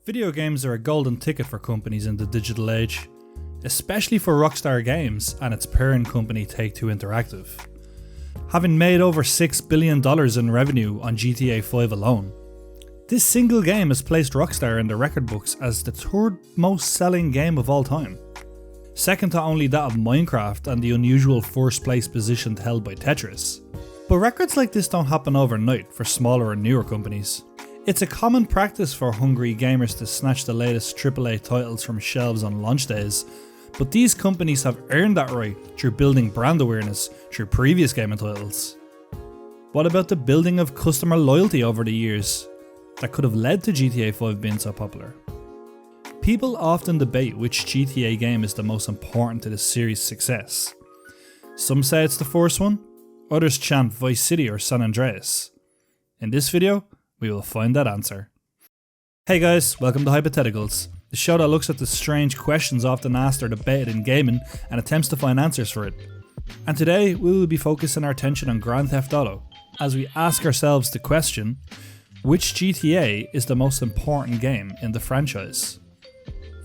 Video games are a golden ticket for companies in the digital age, especially for Rockstar Games and its parent company Take-Two Interactive. Having made over $6 billion in revenue on GTA 5 alone, this single game has placed Rockstar in the record books as the third most selling game of all time, second to only that of Minecraft and the unusual first place position held by Tetris. But records like this don't happen overnight for smaller and newer companies. It's a common practice for hungry gamers to snatch the latest AAA titles from shelves on launch days, but these companies have earned that right through building brand awareness through previous gaming titles. What about the building of customer loyalty over the years that could have led to GTA 5 being so popular? People often debate which GTA game is the most important to the series' success. Some say it's the first one, others chant Vice City or San Andreas. In this video, we will find that answer. Hey guys, welcome to Hypotheticals, the show that looks at the strange questions often asked or debated in gaming and attempts to find answers for it. And today we will be focusing our attention on Grand Theft Auto, as we ask ourselves the question, which GTA is the most important game in the franchise?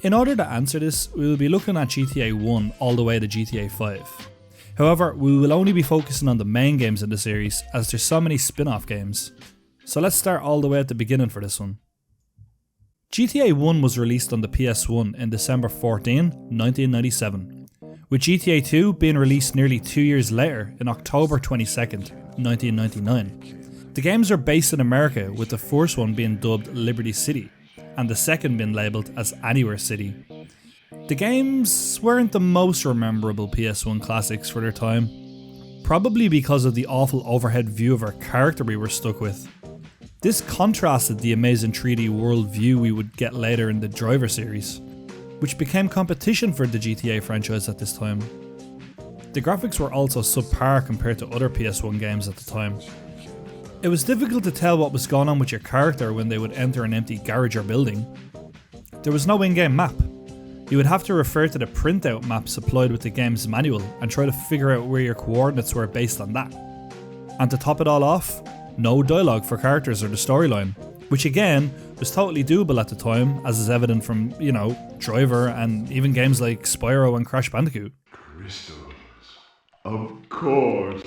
In order to answer this, we will be looking at GTA 1 all the way to GTA 5. However, we will only be focusing on the main games in the series as there's so many spin-off games. So let's start all the way at the beginning for this one. GTA 1 was released on the PS1 in December 14, 1997, with GTA 2 being released nearly 2 years later in October 22nd, 1999. The games are based in America, with the first one being dubbed Liberty City and the second being labelled as Anywhere City. The games weren't the most memorable PS1 classics for their time, probably because of the awful overhead view of our character we were stuck with. This contrasted the amazing 3D world view we would get later in the Driver series, which became competition for the GTA franchise at this time. The graphics were also subpar compared to other PS1 games at the time. It was difficult to tell what was going on with your character when they would enter an empty garage or building. There was no in-game map. You would have to refer to the printout map supplied with the game's manual and try to figure out where your coordinates were based on that. And to top it all off, no dialogue for characters or the storyline, which again was totally doable at the time, as is evident from, Driver and even games like Spyro and Crash Bandicoot. Crystals. Of course.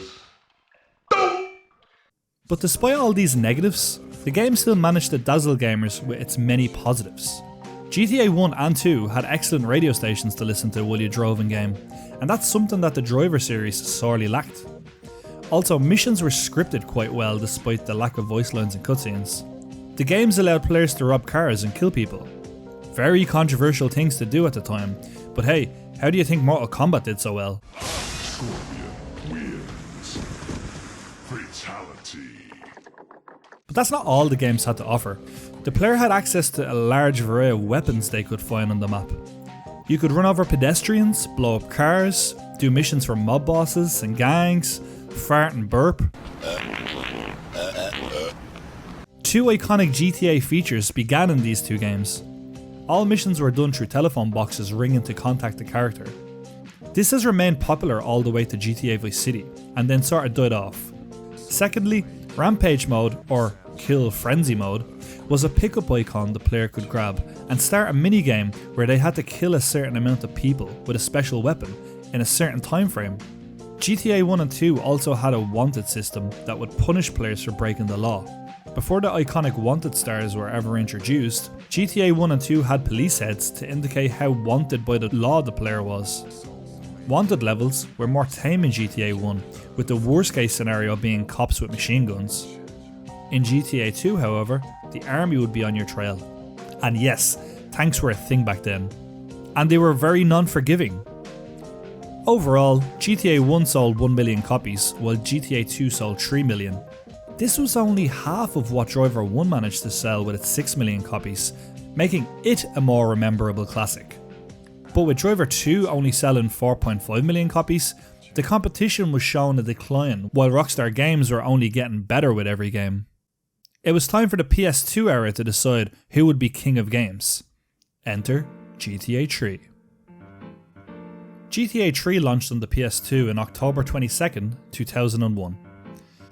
But despite all these negatives, the game still managed to dazzle gamers with its many positives. GTA 1 and 2 had excellent radio stations to listen to while you drove in game, and that's something that the Driver series sorely lacked. Also, missions were scripted quite well despite the lack of voice lines and cutscenes. The games allowed players to rob cars and kill people. Very controversial things to do at the time, but hey, how do you think Mortal Kombat did so well? Scorpion wins. Fatality. But that's not all the games had to offer. The player had access to a large variety of weapons they could find on the map. You could run over pedestrians, blow up cars, do missions for mob bosses and gangs, fart and burp. Two iconic GTA features began in these two games. All missions were done through telephone boxes ringing to contact the character. This has remained popular all the way to GTA Vice City, and then sort of died off. Secondly, Rampage mode, or Kill Frenzy mode, was a pickup icon the player could grab and start a minigame where they had to kill a certain amount of people with a special weapon in a certain time frame. GTA 1 and 2 also had a wanted system that would punish players for breaking the law. Before the iconic wanted stars were ever introduced, GTA 1 and 2 had police heads to indicate how wanted by the law the player was. Wanted levels were more tame in GTA 1, with the worst case scenario being cops with machine guns. In GTA 2, however, the army would be on your trail. And yes, tanks were a thing back then. And they were very non-forgiving. Overall, GTA 1 sold 1 million copies, while GTA 2 sold 3 million. This was only half of what Driver 1 managed to sell with its 6 million copies, making it a more memorable classic. But with Driver 2 only selling 4.5 million copies, the competition was showing a decline, while Rockstar Games were only getting better with every game. It was time for the PS2 era to decide who would be king of games. Enter GTA 3. GTA 3 launched on the PS2 in October 22nd, 2001.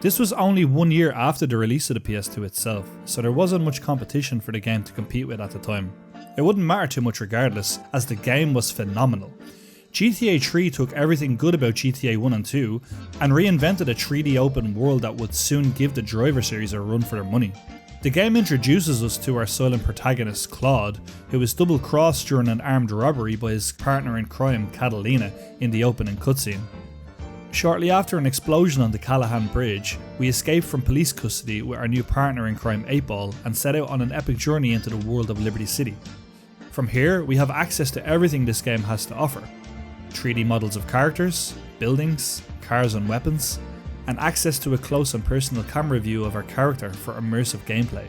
This was only 1 year after the release of the PS2 itself, so there wasn't much competition for the game to compete with at the time. It wouldn't matter too much regardless, as the game was phenomenal. GTA 3 took everything good about GTA 1 and 2 and reinvented a 3D open world that would soon give the Driver series a run for their money. The game introduces us to our silent protagonist Claude, who is double-crossed during an armed robbery by his partner in crime Catalina in the opening cutscene. Shortly after an explosion on the Callahan Bridge, we escape from police custody with our new partner in crime 8-Ball and set out on an epic journey into the world of Liberty City. From here, we have access to everything this game has to offer. 3D models of characters, buildings, cars and weapons, and access to a close and personal camera view of our character for immersive gameplay.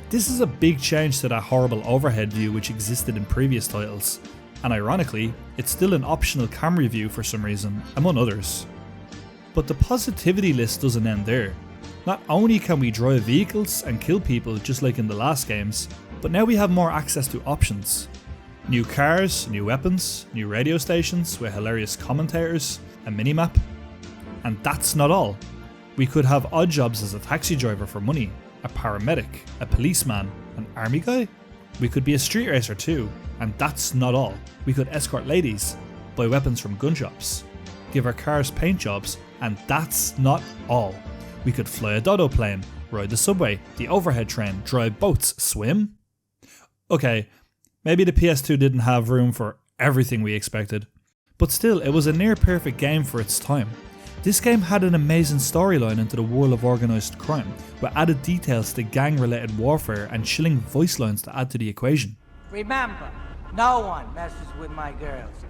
This is a big change to that horrible overhead view which existed in previous titles, and ironically, it's still an optional camera view for some reason, among others. But the positivity list doesn't end there. Not only can we drive vehicles and kill people just like in the last games, but now we have more access to options. New cars, new weapons, new radio stations with hilarious commentators, a minimap. And that's not all. We could have odd jobs as a taxi driver for money, a paramedic, a policeman, an army guy. We could be a street racer too, and that's not all. We could escort ladies, buy weapons from gun shops, give our cars paint jobs, and that's not all. We could fly a dodo plane, ride the subway, the overhead train, drive boats, swim. Okay, maybe the PS2 didn't have room for everything we expected, but still it was a near perfect game for its time. This game had an amazing storyline into the world of organised crime, with added details to gang related warfare and chilling voice lines to add to the equation. Remember, no one messes with my girls.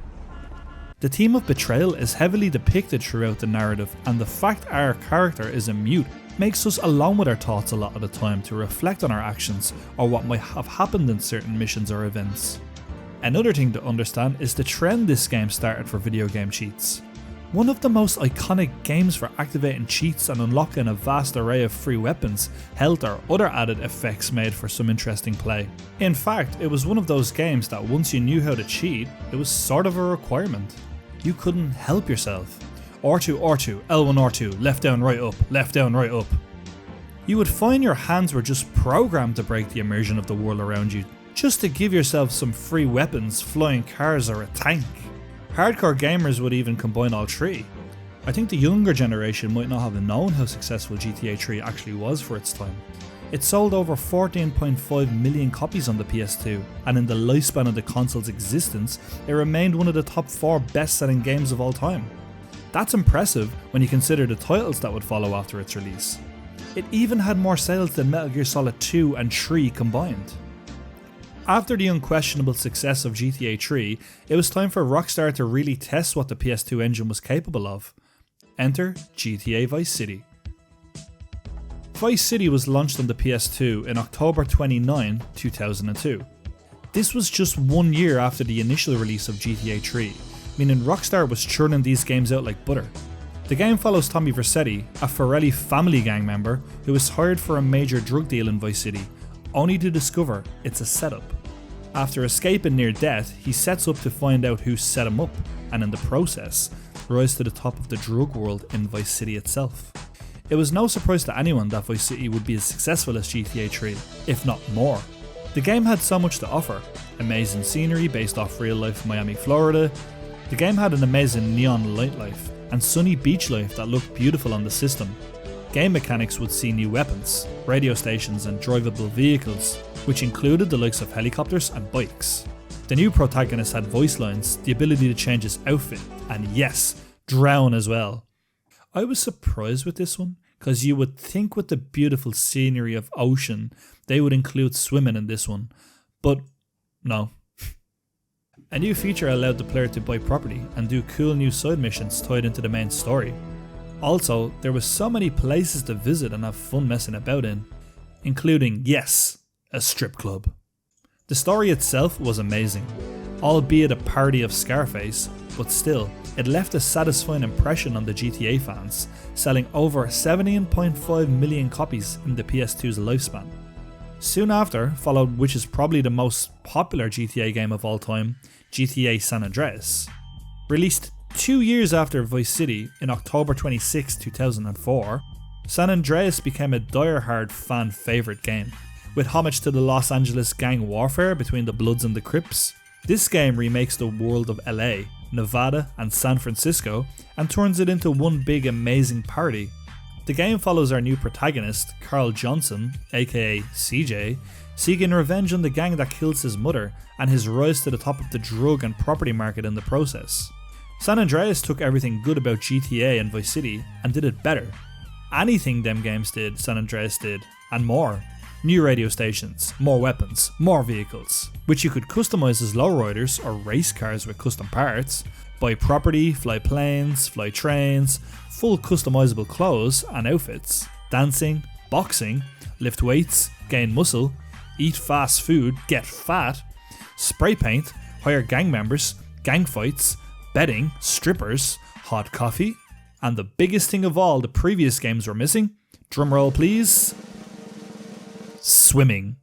The theme of betrayal is heavily depicted throughout the narrative, and the fact our character is a mute makes us alone with our thoughts a lot of the time to reflect on our actions or what might have happened in certain missions or events. Another thing to understand is the trend this game started for video game cheats. One of the most iconic games for activating cheats and unlocking a vast array of free weapons, health or other added effects made for some interesting play. In fact, it was one of those games that once you knew how to cheat, it was sort of a requirement. You couldn't help yourself. R2, R2, L1, R2, left down, right up, left down, right up. You would find your hands were just programmed to break the immersion of the world around you, just to give yourself some free weapons, flying cars or a tank. Hardcore gamers would even combine all three. I think the younger generation might not have known how successful GTA 3 actually was for its time. It sold over 14.5 million copies on the PS2, and in the lifespan of the console's existence, it remained one of the top 4 best-selling games of all time. That's impressive when you consider the titles that would follow after its release. It even had more sales than Metal Gear Solid 2 and 3 combined. After the unquestionable success of GTA 3, it was time for Rockstar to really test what the PS2 engine was capable of. Enter GTA Vice City. Vice City was launched on the PS2 in October 29, 2002. This was just 1 year after the initial release of GTA 3, meaning Rockstar was churning these games out like butter. The game follows Tommy Vercetti, a Forelli family gang member who is hired for a major drug deal in Vice City, only to discover it's a setup. After escaping near death, he sets up to find out who set him up, and in the process, rise to the top of the drug world in Vice City itself. It was no surprise to anyone that Vice City would be as successful as GTA 3, if not more. The game had so much to offer: amazing scenery based off real life Miami, Florida. The game had an amazing neon nightlife and sunny beach life that looked beautiful on the system. Game mechanics would see new weapons, radio stations and drivable vehicles, which included the likes of helicopters and bikes. The new protagonist had voice lines, the ability to change his outfit, and yes, drown as well. I was surprised with this one, because you would think with the beautiful scenery of ocean, they would include swimming in this one, but no. A new feature allowed the player to buy property and do cool new side missions tied into the main story. Also, there were so many places to visit and have fun messing about in, including, yes, a strip club. The story itself was amazing, albeit a parody of Scarface, but still, it left a satisfying impression on the GTA fans, selling over 17.5 million copies in the PS2's lifespan. Soon after followed, which is probably the most popular GTA game of all time, GTA San Andreas. Released 2 years after Vice City in October 26, 2004, San Andreas became a die-hard fan favourite game. With homage to the Los Angeles gang warfare between the Bloods and the Crips, this game remakes the world of LA, Nevada and San Francisco and turns it into one big amazing party. The game follows our new protagonist, Carl Johnson, aka CJ, seeking revenge on the gang that kills his mother and his rise to the top of the drug and property market in the process. San Andreas took everything good about GTA and Vice City and did it better. Anything them games did, San Andreas did, and more. New radio stations, more weapons, more vehicles, which you could customise as lowriders or race cars with custom parts, buy property, fly planes, fly trains, full customisable clothes and outfits, dancing, boxing, lift weights, gain muscle, eat fast food, get fat, spray paint, hire gang members, gang fights, betting, strippers, hot coffee, and the biggest thing of all the previous games were missing, drumroll please, swimming.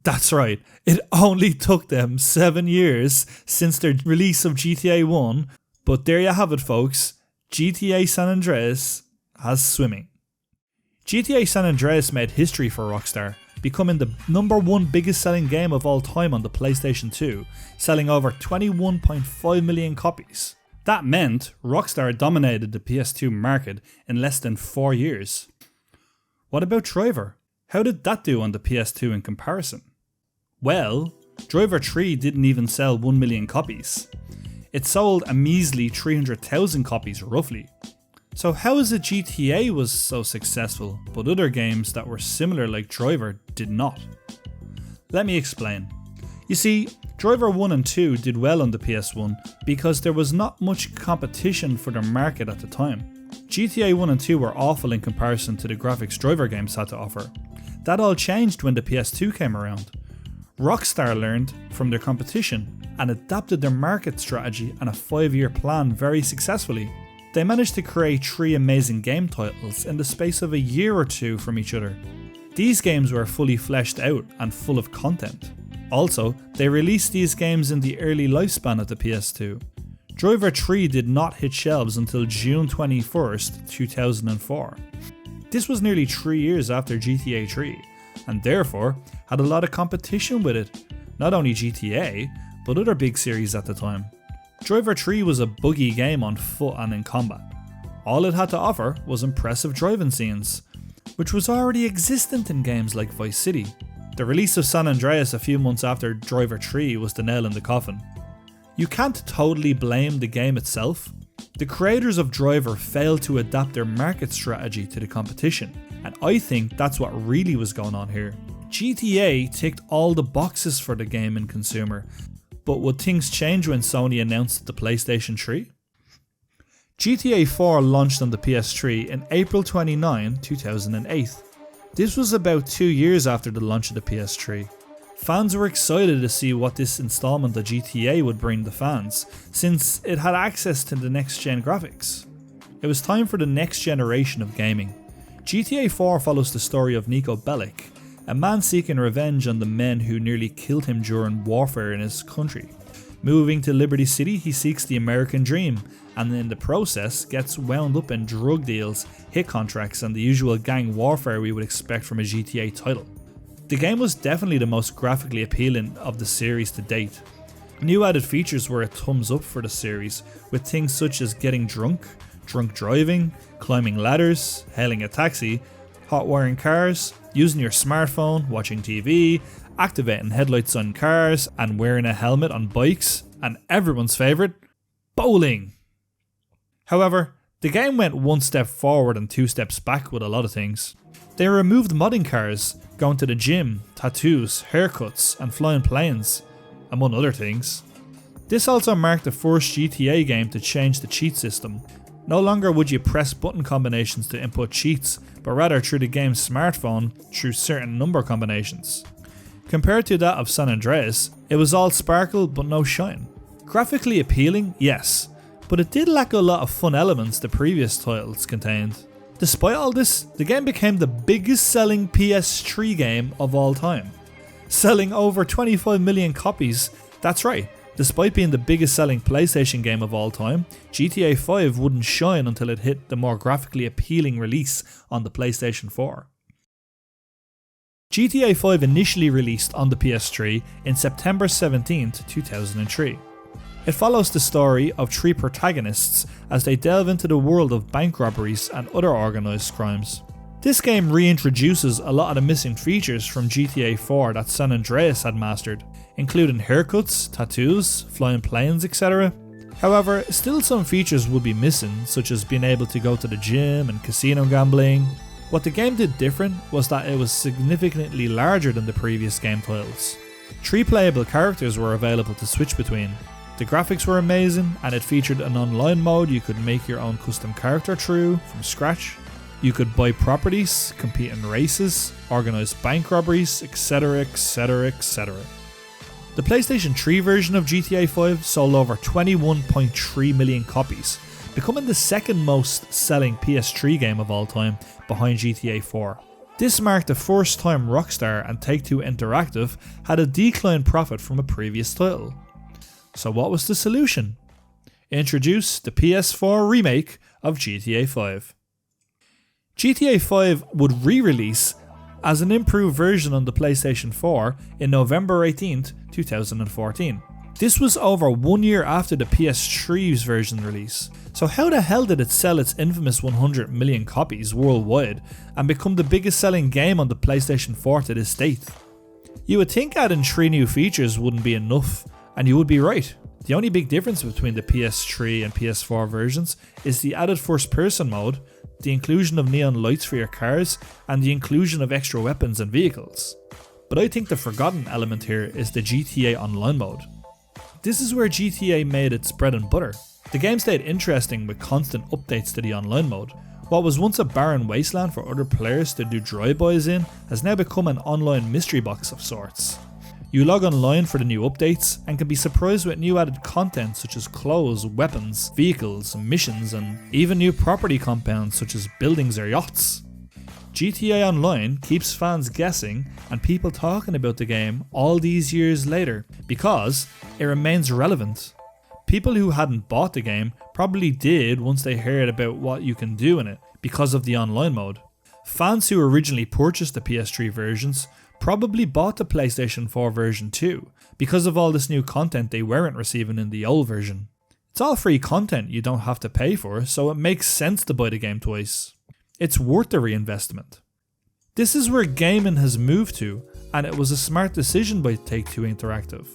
That's right, it only took them 7 years since their release of GTA 1, but there you have it folks, GTA San Andreas has swimming. GTA San Andreas made history for Rockstar, becoming the #1 biggest selling game of all time on the PlayStation 2, selling over 21.5 million copies. That meant Rockstar dominated the PS2 market in less than 4 years. What about Driver? How did that do on the PS2 in comparison? Well, Driver 3 didn't even sell 1 million copies. It sold a measly 300,000 copies roughly. So how is it GTA was so successful, but other games that were similar like Driver did not? Let me explain. You see, Driver 1 and 2 did well on the PS1 because there was not much competition for their market at the time. GTA 1 and 2 were awful in comparison to the graphics Driver games had to offer. That all changed when the PS2 came around. Rockstar learned from their competition and adapted their market strategy and a 5-year plan very successfully. They managed to create 3 amazing game titles in the space of a year or two from each other. These games were fully fleshed out and full of content. Also, they released these games in the early lifespan of the PS2. Driver 3 did not hit shelves until June 21st, 2004. This was nearly 3 years after GTA 3, and therefore had a lot of competition with it, not only GTA, but other big series at the time. Driver 3 was a buggy game on foot and in combat. All it had to offer was impressive driving scenes, which was already existent in games like Vice City. The release of San Andreas a few months after Driver 3 was the nail in the coffin. You can't totally blame the game itself. The creators of Driver failed to adapt their market strategy to the competition, and I think that's what really was going on here. GTA ticked all the boxes for the game and consumer, but would things change when Sony announced the PlayStation 3? GTA 4 launched on the PS3 in April 29, 2008. This was about 2 years after the launch of the PS3. Fans were excited to see what this installment of GTA would bring the fans, since it had access to the next gen graphics. It was time for the next generation of gaming. GTA 4 follows the story of Niko Bellic, a man seeking revenge on the men who nearly killed him during warfare in his country. Moving to Liberty City, he seeks the American dream, and in the process gets wound up in drug deals, hit contracts and the usual gang warfare we would expect from a GTA title. The game was definitely the most graphically appealing of the series to date. New added features were a thumbs up for the series, with things such as getting drunk driving, climbing ladders, hailing a taxi, hot wiring cars, using your smartphone, watching TV, activating headlights on cars, and wearing a helmet on bikes, and everyone's favourite, bowling. However, the game went 1 step forward and 2 steps back with a lot of things. They removed modding cars, going to the gym, tattoos, haircuts, and flying planes, among other things. This also marked the first GTA game to change the cheat system. No longer would you press button combinations to input cheats, but rather through the game's smartphone through certain number combinations. Compared to that of San Andreas, it was all sparkle but no shine. Graphically appealing, yes, but it did lack a lot of fun elements the previous titles contained. Despite all this, the game became the biggest selling PS3 game of all time, selling over 25 million copies. That's right, Despite being the biggest selling PlayStation game of all time, GTA 5 wouldn't shine until it hit the more graphically appealing release on the PlayStation 4. GTA 5 initially released on the PS3 in September 17, 2003. It follows the story of three protagonists as they delve into the world of bank robberies and other organised crimes. This game reintroduces a lot of the missing features from GTA 4 that San Andreas had mastered, including haircuts, tattoos, flying planes, etc. However, still some features would be missing, such as being able to go to the gym and casino gambling. What the game did different was that it was significantly larger than the previous game titles. 3 playable characters were available to switch between. The graphics were amazing, and it featured an online mode you could make your own custom character through from scratch. You could buy properties, compete in races, organise bank robberies, etc, etc, etc. The PlayStation 3 version of GTA 5 sold over 21.3 million copies, becoming the second most selling PS3 game of all time behind GTA 4. This marked the first time Rockstar and Take-Two Interactive had a declined profit from a previous title. So what was the solution? Introduce the PS4 remake of GTA 5. GTA 5 would re-release as an improved version on the PlayStation 4 in November 18th, 2014. This was over 1 year after the PS3's version release. So how the hell did it sell its infamous 100 million copies worldwide and become the biggest selling game on the PlayStation 4 to this date? You would think adding 3 new features wouldn't be enough, and you would be right. The only big difference between the PS3 and PS4 versions is the added first person mode, the inclusion of neon lights for your cars, and the inclusion of extra weapons and vehicles. But I think the forgotten element here is the GTA Online mode. This is where GTA made its bread and butter. The game stayed interesting with constant updates to the online mode. What was once a barren wasteland for other players to do drive-bys in has now become an online mystery box of sorts. You log online for the new updates and can be surprised with new added content such as clothes, weapons, vehicles, missions, and even new property compounds such as buildings or yachts. GTA Online keeps fans guessing and people talking about the game all these years later because it remains relevant. People who hadn't bought the game probably did once they heard about what you can do in it because of the online mode. Fans who originally purchased the PS3 versions probably bought the PlayStation 4 version too, because of all this new content they weren't receiving in the old version. It's all free content you don't have to pay for, so it makes sense to buy the game twice. It's worth the reinvestment. This is where gaming has moved to, and it was a smart decision by Take-Two Interactive.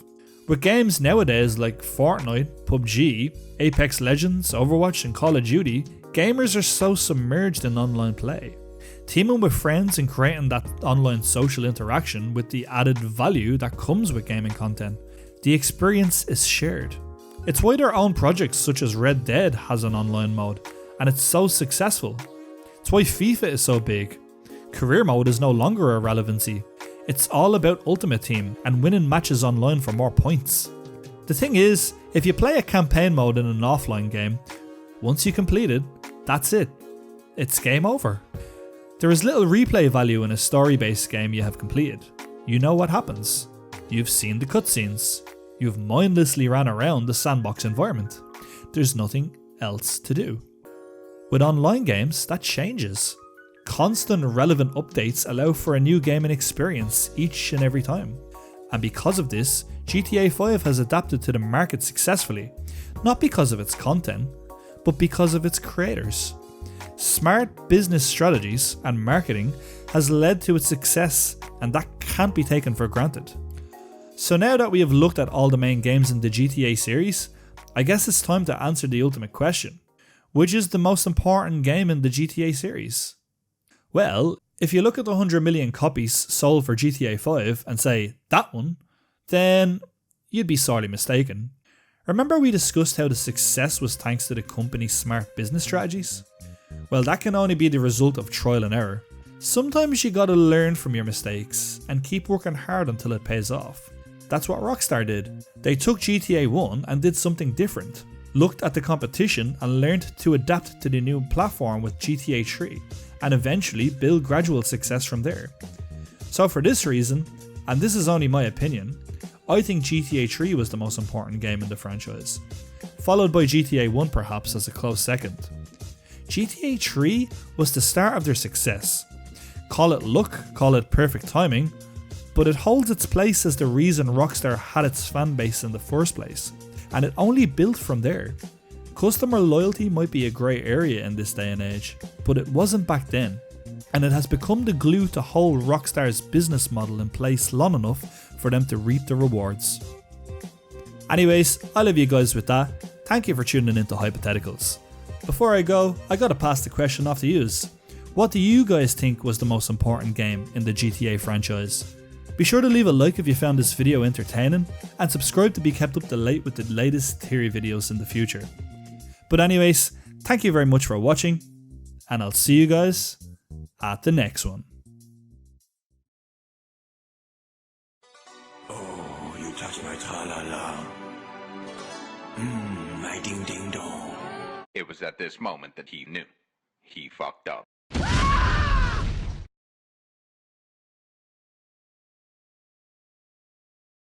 With games nowadays like Fortnite, PUBG, Apex Legends, Overwatch and Call of Duty, gamers are so submerged in online play. Teaming with friends and creating that online social interaction with the added value that comes with gaming content. The experience is shared. It's why their own projects such as Red Dead has an online mode, and it's so successful. It's why FIFA is so big. Career mode is no longer a relevancy. It's all about Ultimate Team and winning matches online for more points. The thing is, if you play a campaign mode in an offline game, once you complete it, that's it. It's game over. There is little replay value in a story-based game you have completed. You know what happens. You've seen the cutscenes. You've mindlessly ran around the sandbox environment. There's nothing else to do. With online games, that changes. Constant relevant updates allow for a new gaming experience each and every time. And because of this, GTA 5 has adapted to the market successfully, not because of its content, but because of its creators. Smart business strategies and marketing has led to its success, and that can't be taken for granted. So now that we have looked at all the main games in the GTA series, I guess it's time to answer the ultimate question. Which is the most important game in the GTA series? Well, if you look at the 100 million copies sold for GTA 5 and say, that one, then you'd be sorely mistaken. Remember we discussed how the success was thanks to the company's smart business strategies? Well, that can only be the result of trial and error. Sometimes you gotta learn from your mistakes and keep working hard until it pays off. That's what Rockstar did. They took GTA 1 and did something different, looked at the competition and learned to adapt to the new platform with GTA 3, and eventually build gradual success from there. So for this reason, and this is only my opinion, I think GTA 3 was the most important game in the franchise, followed by GTA 1 perhaps as a close second. GTA 3 was the start of their success. Call it luck, call it perfect timing, but it holds its place as the reason Rockstar had its fanbase in the first place, and it only built from there. Customer loyalty might be a grey area in this day and age, but it wasn't back then, and it has become the glue to hold Rockstar's business model in place long enough for them to reap the rewards. Anyways, I leave you guys with that. Thank you for tuning into Hypotheticals. Before I go, I gotta pass the question off to yous. What do you guys think was the most important game in the GTA franchise? Be sure to leave a like if you found this video entertaining, and subscribe to be kept up to date with the latest theory videos in the future. But anyways, thank you very much for watching, and I'll see you guys at the next one. Oh, you touched my tra-la-la. My ding-ding-dong. It was at this moment that he knew. He fucked up.